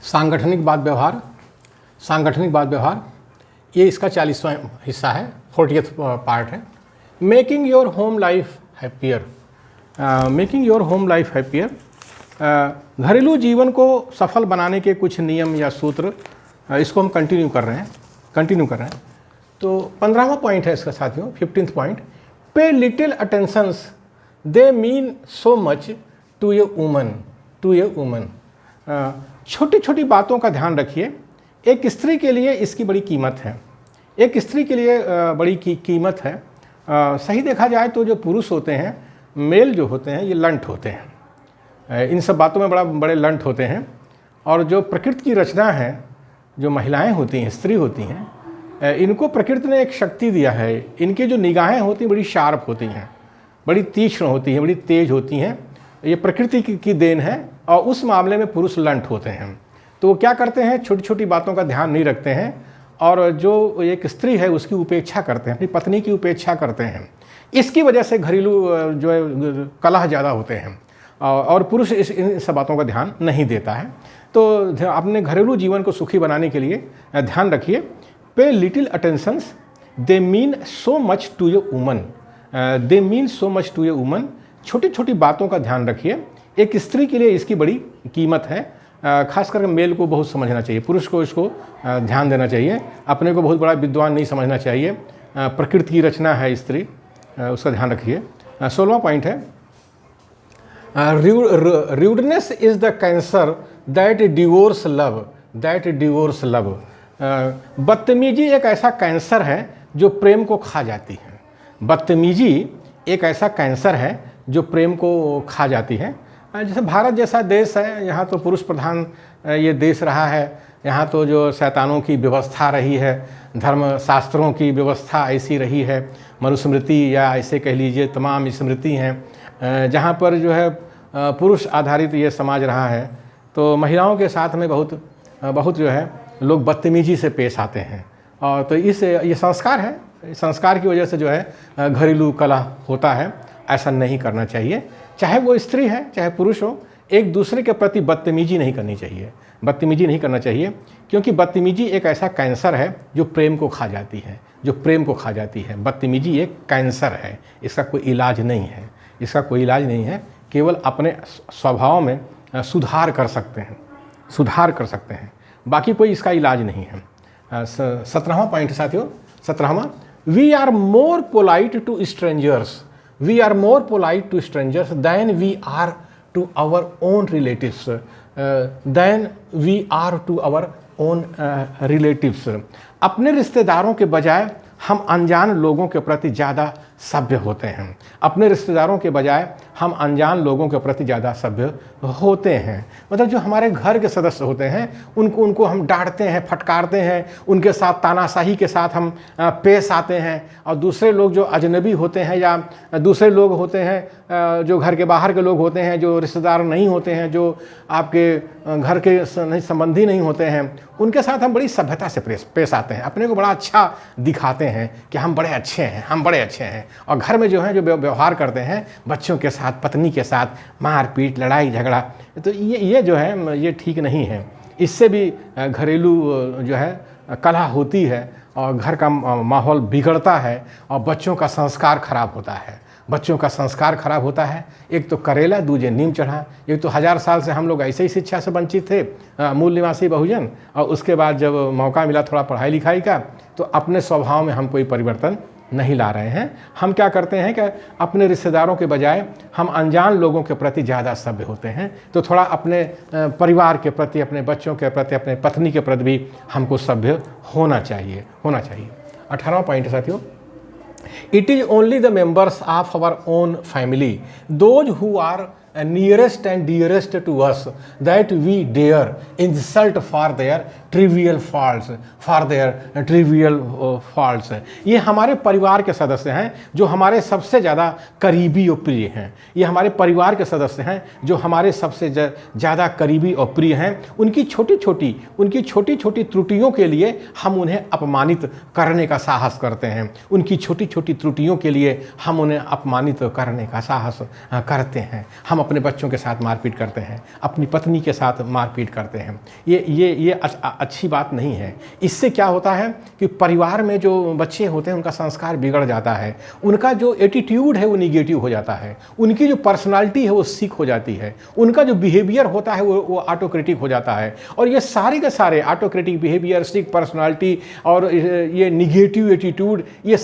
सांगठनिक बात व्यवहार, सांगठनिक बात व्यवहार ये इसका 40वां हिस्सा है, 40th पार्ट है। Making your home life happier, making your home life happier, घरेलू जीवन को सफल बनाने के कुछ नियम या सूत्र, इसको हम कंटिन्यू कर रहे हैं। तो 15वां पॉइंट है इसका साथियों, 15th point, pay little attentions they mean so much to a woman. छोटी छोटी बातों का ध्यान रखिए, एक स्त्री के लिए इसकी बड़ी कीमत है, एक स्त्री के लिए बड़ी कीमत है। सही देखा जाए तो जो पुरुष होते हैं, मेल जो होते हैं, ये लंठ होते हैं, इन सब बातों में बड़े लंठ होते हैं। और जो प्रकृति की रचना है, जो महिलाएं होती हैं, स्त्री होती हैं, इनको प्रकृति ने एक शक्ति दिया है। इनकी जो निगाहें होती हैं बड़ी शार्प होती हैं, बड़ी तीक्ष्ण होती हैं, बड़ी तेज होती हैं। ये प्रकृति की देन है। और उस मामले में पुरुष लंठ होते हैं। तो वो क्या करते हैं, छोटी छोटी बातों का ध्यान नहीं रखते हैं और जो एक स्त्री है उसकी उपेक्षा करते हैं, अपनी पत्नी की उपेक्षा करते हैं। इसकी वजह से घरेलू जो है कलह ज़्यादा होते हैं और पुरुष इन सब बातों का ध्यान नहीं देता है। तो अपने घरेलू जीवन को सुखी बनाने के लिए ध्यान रखिए, pay little attentions they mean so much to a woman, they mean so much to a woman. छोटी छोटी बातों का ध्यान रखिए, एक स्त्री के लिए इसकी बड़ी कीमत है। खास करके मेल को बहुत समझना चाहिए, पुरुष को इसको ध्यान देना चाहिए, अपने को बहुत बड़ा विद्वान नहीं समझना चाहिए। प्रकृति की रचना है स्त्री, उसका ध्यान रखिए। 16वां पॉइंट है, rudeness is the cancer that divorce love. बदतमीजी एक ऐसा कैंसर है जो प्रेम को खा जाती है। बदतमीजी एक ऐसा कैंसर है जो प्रेम को खा जाती है। जैसे भारत जैसा देश है, यहाँ तो पुरुष प्रधान ये देश रहा है। यहाँ तो जो शैतानों की व्यवस्था रही है, धर्म शास्त्रों की व्यवस्था ऐसी रही है, मनुस्मृति या ऐसे कह लीजिए तमाम स्मृति हैं, जहाँ पर जो है पुरुष आधारित ये समाज रहा है। तो महिलाओं के साथ में बहुत जो है लोग बदतमीजी से पेश आते हैं। और तो ये संस्कार है, संस्कार की वजह से जो है घरेलू कलह होता है। ऐसा नहीं करना चाहिए, चाहे वो स्त्री है चाहे पुरुष हो, एक दूसरे के प्रति बदतमीजी नहीं करनी चाहिए, बदतमीजी नहीं करना चाहिए, क्योंकि बदतमीजी एक ऐसा कैंसर है जो प्रेम को खा जाती है, बदतमीजी एक कैंसर है, इसका कोई इलाज नहीं है, केवल अपने स्वभाव में सुधार कर सकते हैं, बाकी कोई इसका इलाज नहीं है। 17वां पॉइंट साथियों, 17वां, we are more polite to strangers than we are to our own relatives, अपने रिश्तेदारों के बजाय हम अनजान लोगों के प्रति ज़्यादा सभ्य होते हैं। मतलब जो हमारे घर के सदस्य होते हैं उनको हम डांटते हैं, फटकारते हैं, उनके साथ तानाशाही के साथ हम पेश आते हैं। और दूसरे लोग जो अजनबी होते हैं या दूसरे लोग होते हैं जो घर के बाहर के लोग होते हैं, जो रिश्तेदार नहीं होते हैं, जो आपके घर के संबंधी नहीं होते हैं, उनके साथ हम बड़ी सभ्यता से पेश आते हैं, अपने को बड़ा अच्छा दिखाते हैं कि हम बड़े अच्छे हैं। और घर में जो है जो व्यवहार करते हैं बच्चों के साथ, पत्नी के साथ, मारपीट, लड़ाई झगड़ा, तो ये जो है ये ठीक नहीं है। इससे भी घरेलू जो है कलह होती है और घर का माहौल बिगड़ता है और बच्चों का संस्कार खराब होता है। एक तो करेला दूजे नीम चढ़ा। एक तो 1000 साल से हम लोग ऐसे ही शिक्षा से वंचित थे, मूल निवासी बहुजन, और उसके बाद जब मौका मिला थोड़ा पढ़ाई लिखाई का, तो अपने स्वभाव में हम कोई परिवर्तन नहीं ला रहे हैं। हम क्या करते हैं कि अपने रिश्तेदारों के बजाय हम अनजान लोगों के प्रति ज़्यादा सभ्य होते हैं। तो थोड़ा अपने परिवार के प्रति, अपने बच्चों के प्रति, अपने पत्नी के प्रति भी हमको सभ्य होना चाहिए। 18वां पॉइंट साथियों, it is only the members of our own family, those who are nearest and dearest to us, that we dare insult for their trivial faults, ये हमारे परिवार के सदस्य हैं जो हमारे सबसे ज़्यादा करीबी और प्रिय हैं। ये हमारे परिवार के सदस्य हैं जो हमारे सबसे ज़्यादा करीबी और प्रिय हैं। उनकी छोटी छोटी त्रुटियों के लिए हम उन्हें अपमानित करने का साहस करते हैं। उनकी छोटी छोटी त्रुटियों के लिए हम उन्हें अपमानित करने का साहस करते हैं। हम अपने बच्चों के साथ मारपीट करते हैं, अपनी पत्नी के साथ मारपीट करते हैं। ये अच्छी बात नहीं है। इससे क्या होता है कि परिवार में जो बच्चे होते हैं उनका संस्कार बिगड़ जाता है, उनका जो एटीट्यूड है वो निगेटिव हो जाता है, उनकी जो पर्सनालिटी है वो सीख हो जाती है, उनका जो बिहेवियर होता है वो ऑटोक्रेटिक हो जाता है। और ये सारे के सारे ऑटोक्रेटिक बिहेवियर, सीख पर्सनालिटी और ये निगेटिव एटीट्यूड, ये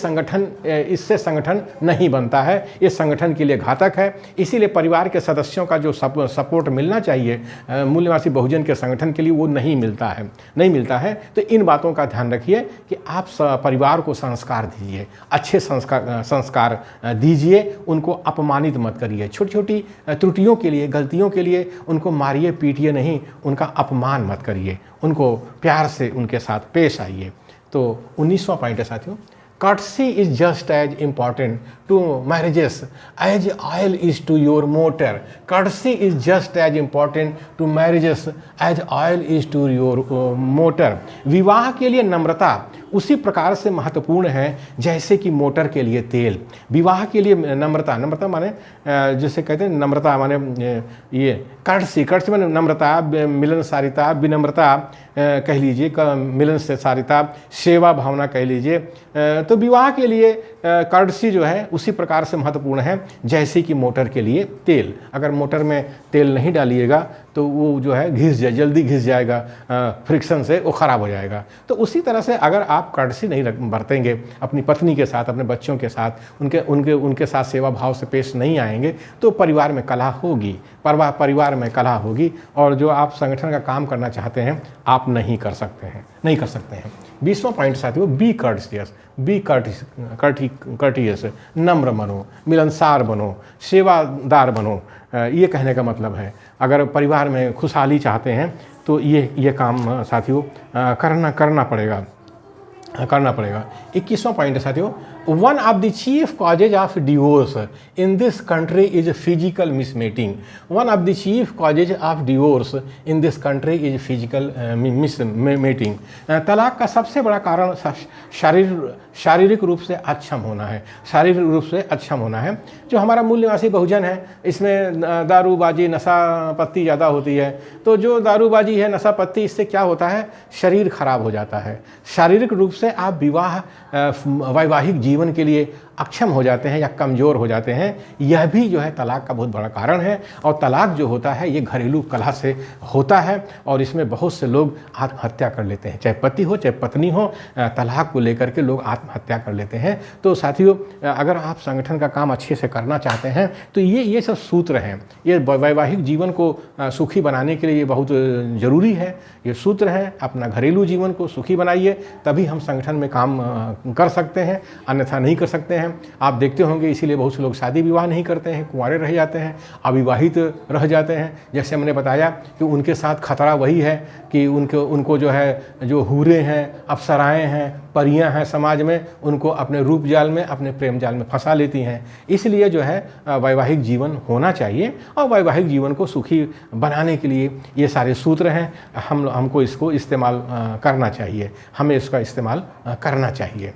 इससे संगठन नहीं बनता है, ये संगठन के लिए घातक है। इसीलिए परिवार के सदस्यों का जो सपोर्ट मिलना चाहिए मूल्यवासी बहुजन के संगठन के लिए वो नहीं मिलता है। तो इन बातों का ध्यान रखिए कि आप परिवार को संस्कार दीजिए, अच्छे संस्कार दीजिए, उनको अपमानित मत करिए। छोटी छोटी त्रुटियों के लिए, गलतियों के लिए उनको मारिए पीटिए नहीं, उनका अपमान मत करिए, उनको प्यार से उनके साथ पेश आइए। तो 19वां पॉइंट है साथियों, courtesy is just as important to marriages as oil is to your motor. Courtesy is just as important to marriages as oil is to your motor. विवाह के लिए नम्रता उसी प्रकार से महत्वपूर्ण है जैसे कि मोटर के लिए तेल। विवाह के लिए नम्रता माने जैसे कहते हैं नम्रता माने ये कर्टसी माने नम्रता, मिलनसारिता, विनम्रता कह लीजिए, मिलनसारिता, सेवा भावना कह लीजिए। तो विवाह के लिए कर्टसी जो है उसी प्रकार से महत्वपूर्ण है जैसे कि मोटर के लिए तेल। अगर मोटर में तेल नहीं डालिएगा तो वो जो है जल्दी घिस जाएगा, फ्रिक्शन से वो ख़राब हो जाएगा। तो उसी तरह से अगर आप कर्टसी नहीं बरतेंगे अपनी पत्नी के साथ, अपने बच्चों के साथ, उनके साथ सेवा भाव से पेश नहीं आएंगे तो परिवार में कलह होगी, परिवार में कलह होगी, और जो आप संगठन का काम करना चाहते हैं आप नहीं कर सकते हैं। 20वां पॉइंट साथियों, बी कर्टियस, नम्र बनो, मिलनसार बनो, सेवादार बनो। ये कहने का मतलब है अगर परिवार में खुशहाली चाहते हैं तो ये काम साथियों करना पड़ेगा। 21वां पॉइंट है साथियों, one of the chief causes of divorce in this country is physical mismating. One of the chief causes of divorce in this country is physical mismating. तलाक का सबसे बड़ा कारण शारीरिक रूप से अक्षम होना है। जो हमारा मूल्यवासी बहुजन है इसमें दारूबाजी, नशा पत्ती ज़्यादा होती है। तो जो दारूबाजी है, नशा पत्ती, इससे क्या होता है, शरीर खराब हो जाता है। शारीरिक रूप से आप वैवाहिक जीवन के लिए अक्षम हो जाते हैं या कमज़ोर हो जाते हैं। यह भी जो है तलाक का बहुत बड़ा कारण है। और तलाक जो होता है ये घरेलू कलह से होता है और इसमें बहुत से लोग आत्महत्या कर लेते हैं, चाहे पति हो चाहे पत्नी हो, तलाक को लेकर के लोग आत्महत्या कर लेते हैं। तो साथियों अगर आप संगठन का काम अच्छे से करना चाहते हैं तो ये सब सूत्र हैं, ये वैवाहिक जीवन को सुखी बनाने के लिए ये बहुत ज़रूरी है। ये सूत्र हैं, अपना घरेलू जीवन को सुखी बनाइए, तभी हम संगठन में काम कर सकते हैं, अन्यथा नहीं कर सकते हैं। आप देखते होंगे इसीलिए बहुत से लोग शादी विवाह नहीं करते हैं, कुंवारे रह जाते हैं, अविवाहित रह जाते हैं। जैसे हमने बताया कि उनके साथ खतरा वही है कि उनको जो है, जो हूरे हैं, अप्सराएं हैं, परियां हैं समाज में, उनको अपने रूप जाल में, अपने प्रेम जाल में फंसा लेती हैं। इसलिए जो है वैवाहिक जीवन होना चाहिए और वैवाहिक जीवन को सुखी बनाने के लिए ये सारे सूत्र हैं। हमको इसको इस्तेमाल करना चाहिए, हमें इसका इस्तेमाल करना चाहिए।